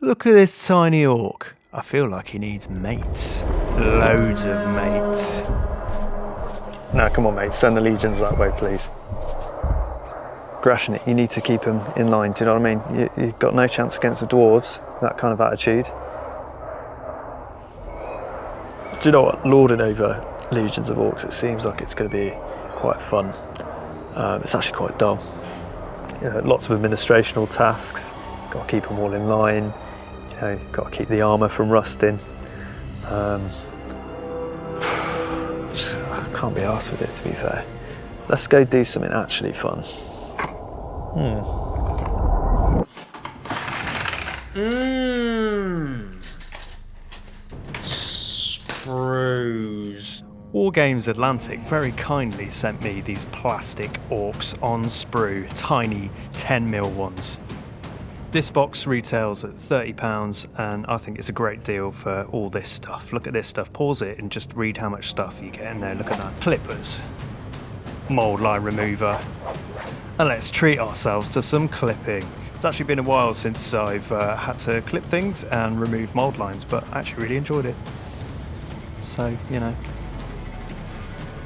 Look at this tiny orc. I feel like he needs mates. Loads of mates. Now, come on, mate, send the legions that way, please. Grashing it, you need to keep them in line, do you know what I mean? You've got no chance against the dwarves, that kind of attitude. Do you know what? Lording over legions of orcs, it seems like it's going to be quite fun. It's actually quite dull. You know, lots of administrational tasks, got to keep them all in line, you know, got to keep the armour from rusting. I can't be arsed with it, to be fair. Let's go do something actually fun. Sprues. Wargames Atlantic very kindly sent me these plastic orcs on sprue, tiny 10mm ones. This box retails at £30 and I think it's a great deal for all this stuff. Look at this stuff, pause it and just read how much stuff you get in there. Look at that. Clippers, mould line remover, and let's treat ourselves to some clipping. It's actually been a while since I've had to clip things and remove mould lines, but I actually really enjoyed it. So, you know,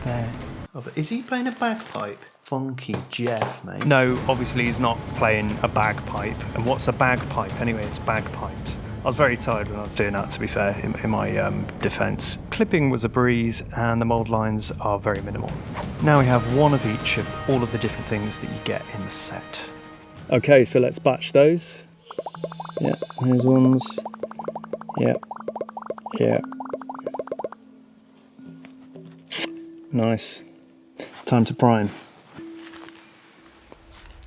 there. Oh, is he playing a bagpipe? Funky Jeff, mate. No, obviously he's not playing a bagpipe. And what's a bagpipe? Anyway, it's bagpipes. I was very tired when I was doing that, to be fair, in my defence. Clipping was a breeze and the mould lines are very minimal. Now we have one of each of all of the different things that you get in the set. Okay, so let's batch those. Yeah, those ones. Yeah. Yeah. Nice. Time to prime.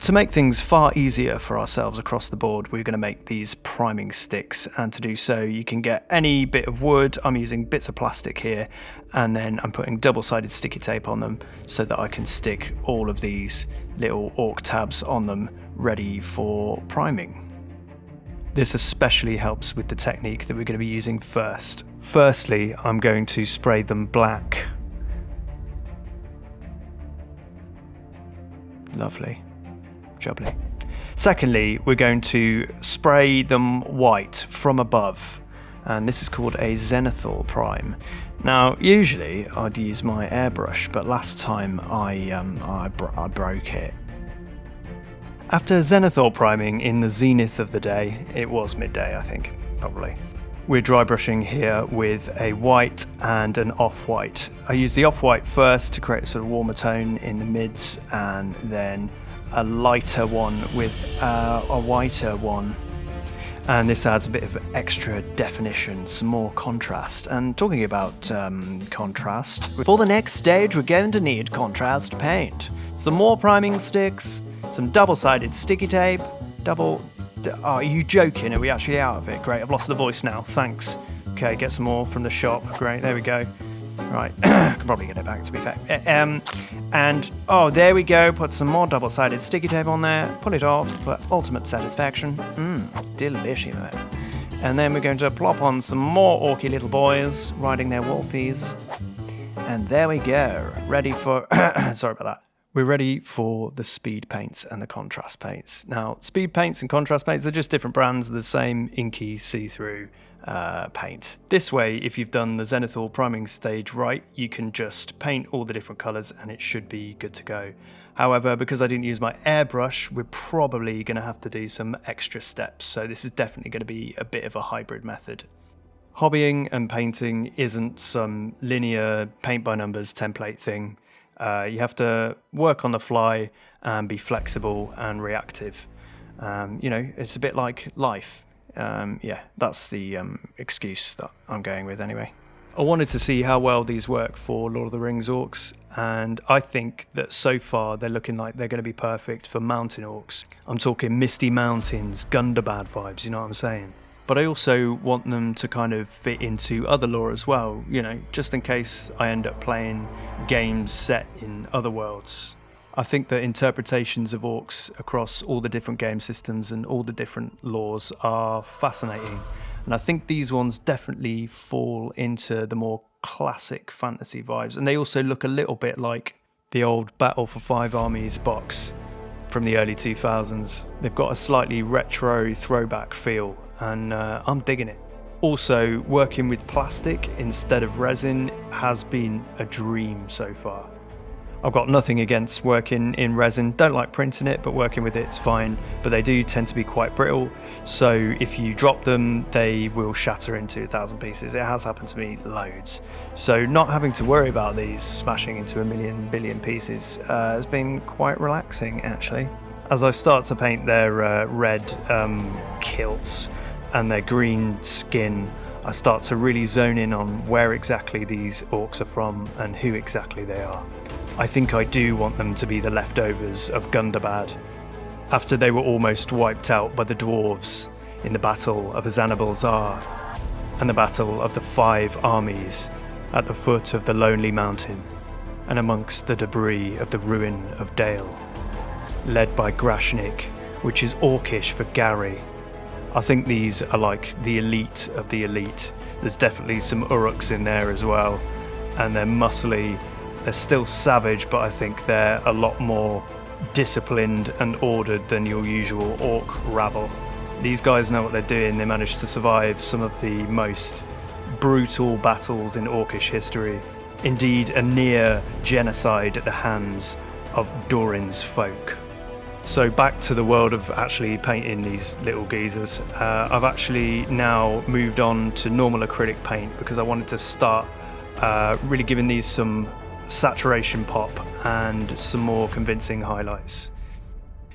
To make things far easier for ourselves across the board, we're going to make these priming sticks, and to do so you can get any bit of wood. I'm using bits of plastic here, and then I'm putting double-sided sticky tape on them so that I can stick all of these little orc tabs on them ready for priming. This especially helps with the technique that we're going to be using first. Firstly, I'm going to spray them black. Lovely. Jubbly. Secondly, we're going to spray them white from above, and this is called a zenithal prime. Now, usually I'd use my airbrush, but last time I broke it. After zenithal priming in the zenith of the day, it was midday, I think, probably. We're dry brushing here with a white and an off-white. I use the off-white first to create a sort of warmer tone in the mids, and then a lighter one with a whiter one, and this adds a bit of extra definition, some more contrast. And talking about contrast, for the next stage we're going to need contrast paint, some more priming sticks, some double-sided sticky tape, oh, are you joking? Are we actually out of it? Great, I've lost the voice now, thanks. Okay, get some more from the shop, great, there we go. Right, I can probably get it back, to be fair. And, oh, there we go, put some more double-sided sticky tape on there, pull it off for ultimate satisfaction. Delicious. And then we're going to plop on some more orky little boys riding their wolfies. And there we go, ready for, sorry about that. We're ready for the speed paints and the contrast paints. Now, speed paints and contrast paints, they're just different brands of the same inky, see-through paint. This way, if you've done the zenithal priming stage right, you can just paint all the different colours and it should be good to go. However, because I didn't use my airbrush, we're probably going to have to do some extra steps, so this is definitely going to be a bit of a hybrid method. Hobbying and painting isn't some linear paint-by-numbers template thing. You have to work on the fly and be flexible and reactive. You know, it's a bit like life. Yeah, that's the excuse that I'm going with anyway. I wanted to see how well these work for Lord of the Rings orcs, and I think that so far they're looking like they're going to be perfect for mountain orcs. I'm talking Misty Mountains, Gundabad vibes, you know what I'm saying? But I also want them to kind of fit into other lore as well, you know, just in case I end up playing games set in other worlds. I think that interpretations of orcs across all the different game systems and all the different lores are fascinating. And I think these ones definitely fall into the more classic fantasy vibes. And they also look a little bit like the old Battle for Five Armies box from the early 2000s. They've got a slightly retro throwback feel. and I'm digging it. Also, working with plastic instead of resin has been a dream so far. I've got nothing against working in resin, don't like printing it, but working with it's fine. But they do tend to be quite brittle, so if you drop them, they will shatter into 1,000 pieces. It has happened to me loads. So not having to worry about these smashing into a million billion pieces has been quite relaxing, actually. As I start to paint their red kilts and their green skin, I start to really zone in on where exactly these orcs are from and who exactly they are. I think I do want them to be the leftovers of Gundabad, after they were almost wiped out by the dwarves in the Battle of Azanabalzar and the Battle of the 5 Armies at the foot of the Lonely Mountain and amongst the debris of the Ruin of Dale, led by Grashnik, which is Orcish for Gary. I think these are like the elite of the elite. There's definitely some Orcs in there as well, and they're muscly. They're still savage, but I think they're a lot more disciplined and ordered than your usual orc rabble. These guys know what they're doing. They managed to survive some of the most brutal battles in Orcish history. Indeed, a near genocide at the hands of Doran's folk. So back to the world of actually painting these little geezers. I've actually now moved on to normal acrylic paint because I wanted to start really giving these some saturation pop and some more convincing highlights.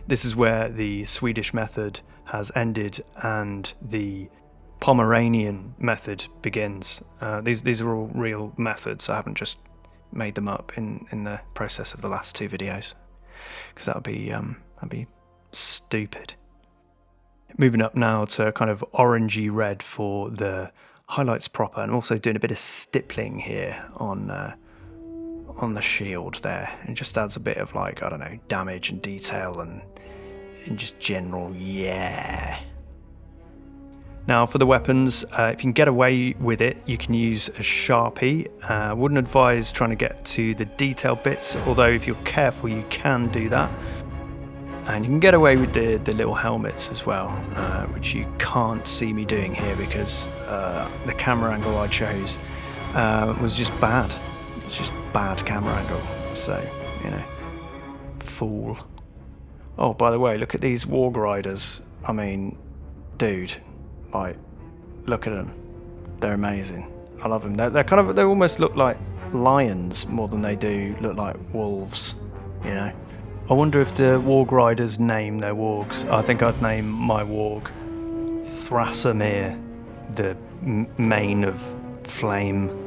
This is where the Swedish method has ended and the Pomeranian method begins. These are all real methods. I haven't just made them up in the process of the last 2 videos, because that'd be stupid. Moving up now to kind of orangey red for the highlights proper, and also doing a bit of stippling here on the shield there. It just adds a bit of, like, I don't know, damage and detail and just general yeah. Now for the weapons, if you can get away with it, you can use a Sharpie. Wouldn't advise trying to get to the detail bits, although if you're careful you can do that. And you can get away with the little helmets as well, which you can't see me doing here because the camera angle I chose was just bad. It's just bad camera angle, so, you know, fool. Oh, by the way, look at these Warg Riders. I mean, dude, like, look at them. They're amazing. I love them. They almost look like lions more than they do look like wolves, you know. I wonder if the Warg Riders name their wargs. I think I'd name my warg Thrasimir, the mane of flame.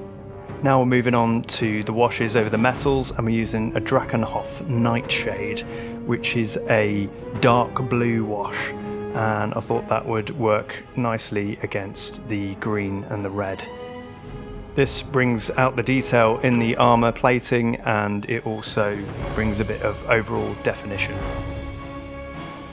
Now we're moving on to the washes over the metals, and we're using a Drakenhof Nightshade, which is a dark blue wash, and I thought that would work nicely against the green and the red. This brings out the detail in the armour plating, and it also brings a bit of overall definition.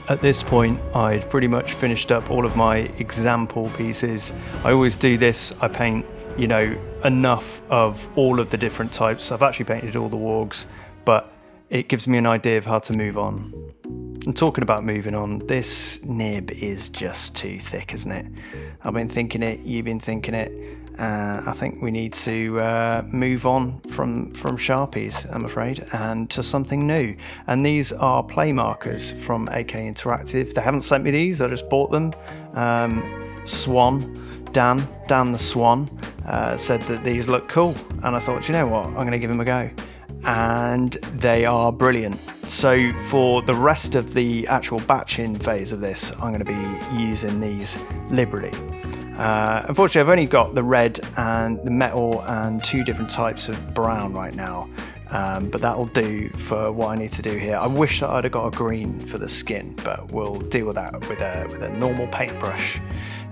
At this point, I'd pretty much finished up all of my example pieces. I always do this. I paint, you know, enough of all of the different types. I've actually painted all the wargs, but it gives me an idea of how to move on. And talking about moving on, this nib is just too thick, isn't it? I've been thinking it, you've been thinking it. I think we need to move on from Sharpies, I'm afraid, and to something new. And these are play markers from AK Interactive. They haven't sent me these, I just bought them. Swan, Dan the Swan, said that these look cool, and I thought, you know what, I'm going to give them a go. And they are brilliant. So for the rest of the actual batching phase of this, I'm going to be using these liberally. Unfortunately, I've only got the red and the metal and 2 different types of brown right now, but that'll do for what I need to do here. I wish that I'd have got a green for the skin, but we'll deal with that with a normal paintbrush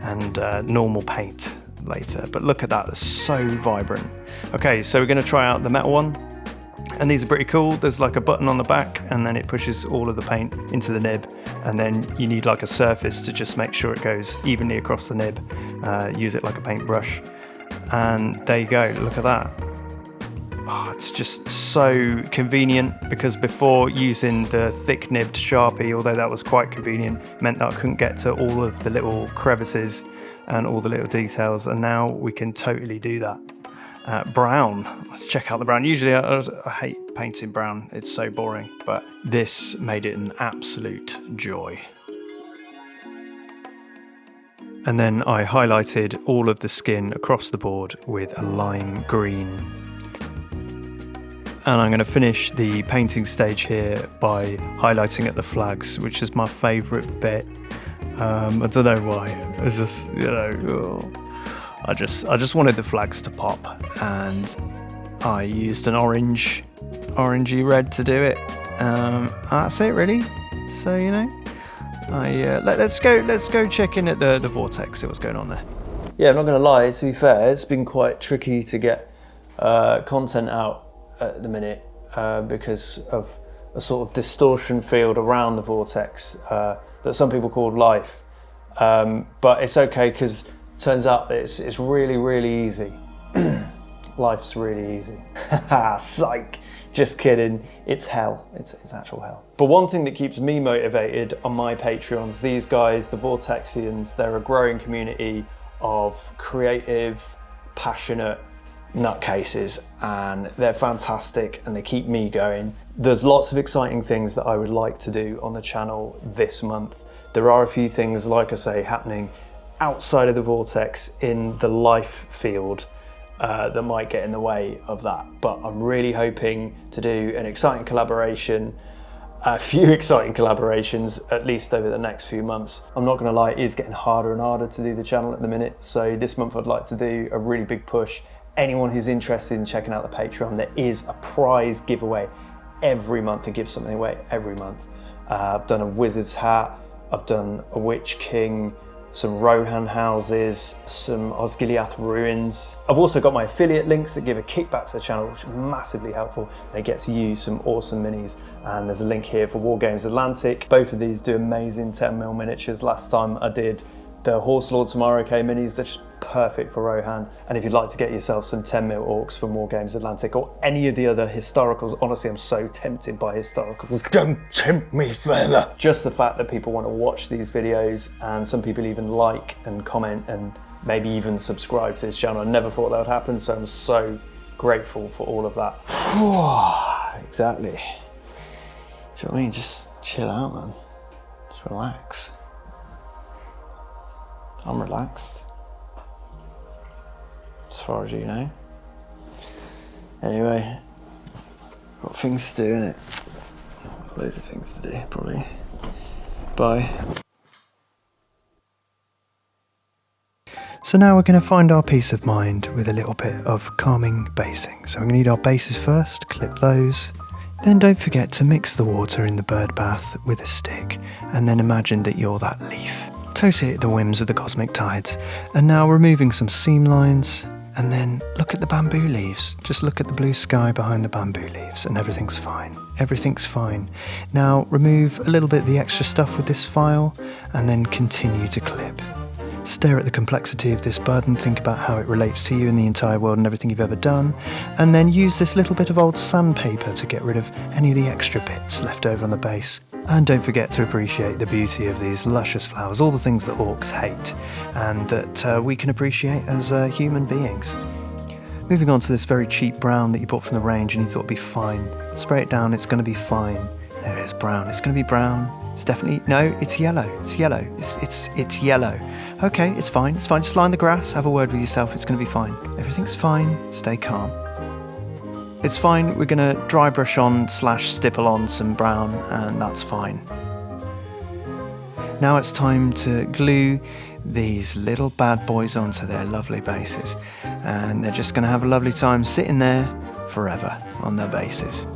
and normal paint later. But look at that, it's so vibrant. Okay, so we're going to try out the metal one. And these are pretty cool. There's like a button on the back, and then it pushes all of the paint into the nib, and then you need like a surface to just make sure it goes evenly across the nib. Use it like a paintbrush, and there you go. Look at that. it's just so convenient, because before, using the thick-nibbed Sharpie, although that was quite convenient, meant that I couldn't get to all of the little crevices and all the little details, and now we can totally do that. Brown, let's check out the brown. Usually I hate painting brown, it's so boring, but this made it an absolute joy. And then I highlighted all of the skin across the board with a lime green. And I'm going to finish the painting stage here by highlighting at the flags, which is my favourite bit. I don't know why. It's just, I just wanted the flags to pop, and I used an orangey red to do it. That's it, really. So let's go check in at the vortex, see what's going on there. Yeah, I'm not going to lie. To be fair, it's been quite tricky to get content out at the minute because of a sort of distortion field around the vortex that some people call life. But it's okay, because turns out it's really, really easy. Life's really easy. Psych. Just kidding. It's hell. It's actual hell. But one thing that keeps me motivated on my Patreons, these guys, the Vortexians, they're a growing community of creative, passionate nutcases, and they're fantastic, and they keep me going. There's lots of exciting things that I would like to do on the channel this month. There are a few things, like I say, happening outside of the vortex in the life field that might get in the way of that. But I'm really hoping to do an exciting collaboration, a few exciting collaborations, at least over the next few months. I'm not gonna lie, it is getting harder and harder to do the channel at the minute. So this month I'd like to do a really big push. Anyone who's interested in checking out the Patreon, there is a prize giveaway every month. I give something away every month. I've done a wizard's hat, I've done a witch king, some Rohan houses, some Osgiliath ruins. I've also got my affiliate links that give a kickback to the channel, which is massively helpful, and it gets you some awesome minis. And there's a link here for Wargames Atlantic. Both of these do amazing 10mm miniatures. Last time I did the Horse Lord Tomorrow-K minis, they're just perfect for Rohan. And if you'd like to get yourself some 10mm orcs from Wargames Atlantic, or any of the other historicals, honestly, I'm so tempted by historicals. Don't tempt me further. Just the fact that people want to watch these videos, and some people even like and comment and maybe even subscribe to this channel. I never thought that would happen, so I'm so grateful for all of that. Exactly. Do you know what I mean? Just chill out, man. Just relax. I'm relaxed, as far as you know. Anyway, got things to do, innit? Loads of things to do, probably. Bye. So now we're going to find our peace of mind with a little bit of calming basing. So we're going to need our bases first, clip those. Then don't forget to mix the water in the bird bath with a stick, and then imagine that you're that leaf. Totally at the whims of the cosmic tides. And now removing some seam lines, and then look at the bamboo leaves. Just look at the blue sky behind the bamboo leaves, and everything's fine. Everything's fine. Now remove a little bit of the extra stuff with this file, and then continue to clip. Stare at the complexity of this bird and think about how it relates to you and the entire world and everything you've ever done, and then use this little bit of old sandpaper to get rid of any of the extra bits left over on the base. And don't forget to appreciate the beauty of these luscious flowers, all the things that orcs hate, and that we can appreciate as human beings. Moving on to this very cheap brown that you bought from the range and you thought would be fine. Spray it down, it's going to be fine. There it is, brown. It's going to be brown. It's definitely, no, it's yellow. It's yellow. It's yellow. Okay, it's fine. It's fine. Just lie in the grass, have a word with yourself. It's going to be fine. Everything's fine. Stay calm. It's fine. We're going to dry brush on / stipple on some brown, and that's fine. Now it's time to glue these little bad boys onto their lovely bases, and they're just going to have a lovely time sitting there forever on their bases.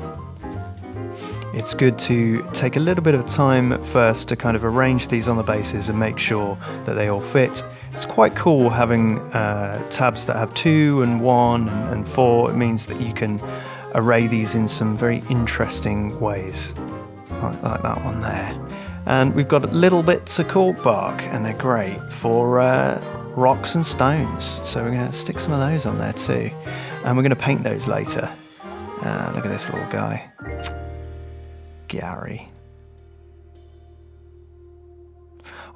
It's good to take a little bit of time first to kind of arrange these on the bases and make sure that they all fit. It's quite cool having tabs that have 2 and 1 and 4. It means that you can array these in some very interesting ways, like that one there. And we've got little bits of cork bark, and they're great for rocks and stones. So we're going to stick some of those on there too. And we're going to paint those later. Look at this little guy. Gary.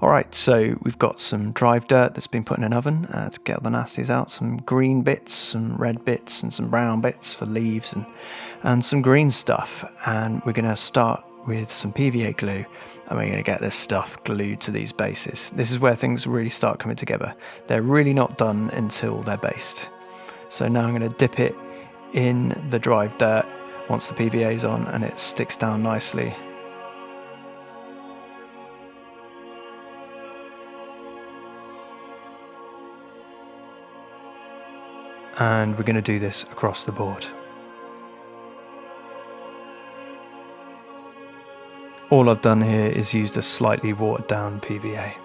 Alright, so we've got some dried dirt that's been put in an oven to get all the nasties out. Some green bits, some red bits, and some brown bits for leaves, and some green stuff. And we're going to start with some PVA glue, and we're going to get this stuff glued to these bases. This is where things really start coming together. They're really not done until they're based. So now I'm going to dip it in the dried dirt once the PVA is on, and it sticks down nicely. And we're going to do this across the board. All I've done here is used a slightly watered down PVA.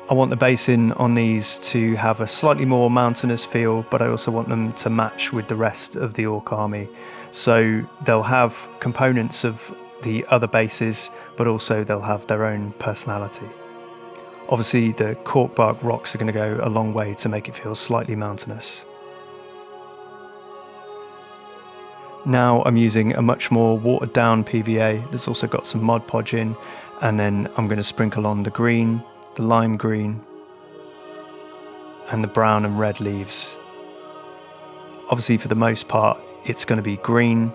I want the basin on these to have a slightly more mountainous feel, but I also want them to match with the rest of the Orc army. So they'll have components of the other bases, but also they'll have their own personality. Obviously, the corkbark rocks are going to go a long way to make it feel slightly mountainous. Now I'm using a much more watered down PVA that's also got some Mod Podge in, and then I'm going to sprinkle on the green, the lime green, and the brown and red leaves. Obviously, for the most part, it's going to be green,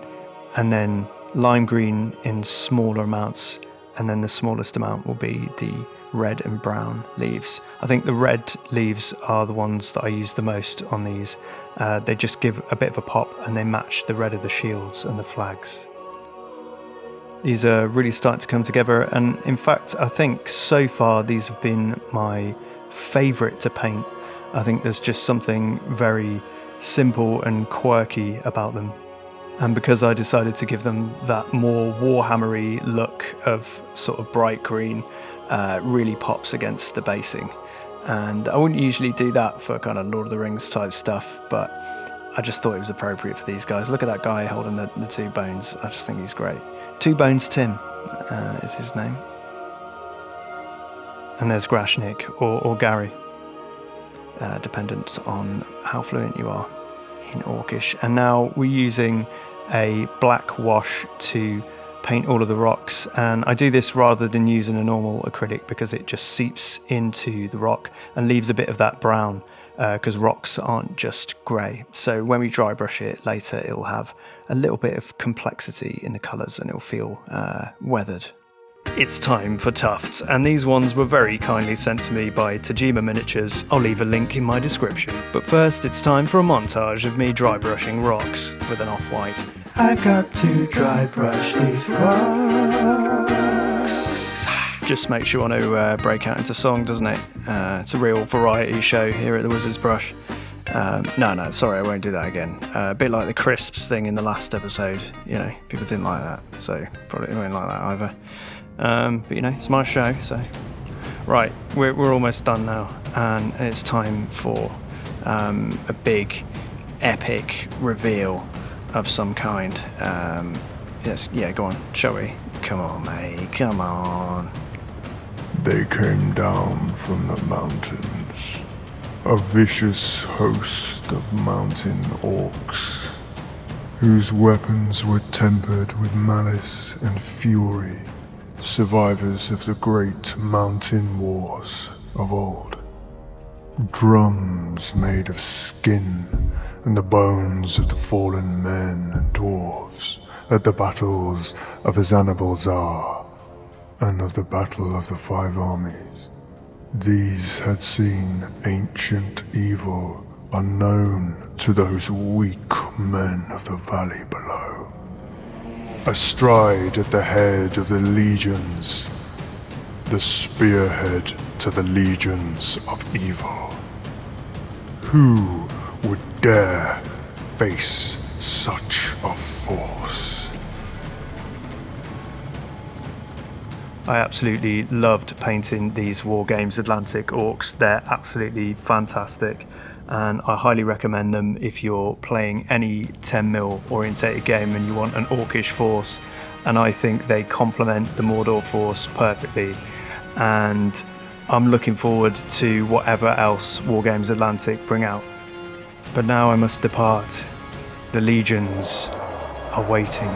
and then lime green in smaller amounts, and then the smallest amount will be the red and brown leaves. I think the red leaves are the ones that I use the most on these. They just give a bit of a pop, and they match the red of the shields and the flags. These are really starting to come together, and in fact I think so far these have been my favourite to paint. I think there's just something very simple and quirky about them. And because I decided to give them that more Warhammery look of sort of bright green, really pops against the basing. And I wouldn't usually do that for kind of Lord of the Rings type stuff, but I just thought it was appropriate for these guys. Look at that guy holding the two bones. I just think he's great. Two Bones Tim is his name. And there's Grashnik or Gary, dependent on how fluent you are in Orcish. And now we're using a black wash to paint all of the rocks, and I do this rather than using a normal acrylic because it just seeps into the rock and leaves a bit of that brown, because rocks aren't just grey. So when we dry brush it later, it'll have a little bit of complexity in the colours and it'll feel weathered. It's time for tufts, and these ones were very kindly sent to me by Tajima Miniatures. I'll leave a link in my description. But first, it's time for a montage of me dry brushing rocks with an off-white. I've got to dry brush these rocks. Just makes you want to break out into song, doesn't it? It's a real variety show here at the Wizard's Brush. No, sorry, I won't do that again. A bit like the crisps thing in the last episode. You know, people didn't like that, so probably won't like that either. But you know, it's my show, so. Right, we're almost done now, and it's time for a big, epic reveal of some kind. Yes, yeah, go on, shall we? Come on, mate, come on. They came down from the mountains, a vicious host of mountain orcs, whose weapons were tempered with malice and fury, survivors of the great mountain wars of old. Drums made of skin and the bones of the fallen men and dwarves at the battles of Azanabalzar and of the Battle of the Five Armies. These had seen ancient evil unknown to those weak men of the valley below. Astride at the head of the legions, the spearhead to the legions of evil. Who would dare face such a force? I absolutely loved painting these Wargames Atlantic orcs. They're absolutely fantastic, and I highly recommend them if you're playing any 10mm orientated game and you want an orcish force, and I think they complement the Mordor force perfectly, and I'm looking forward to whatever else Wargames Atlantic bring out. But now I must depart. The legions are waiting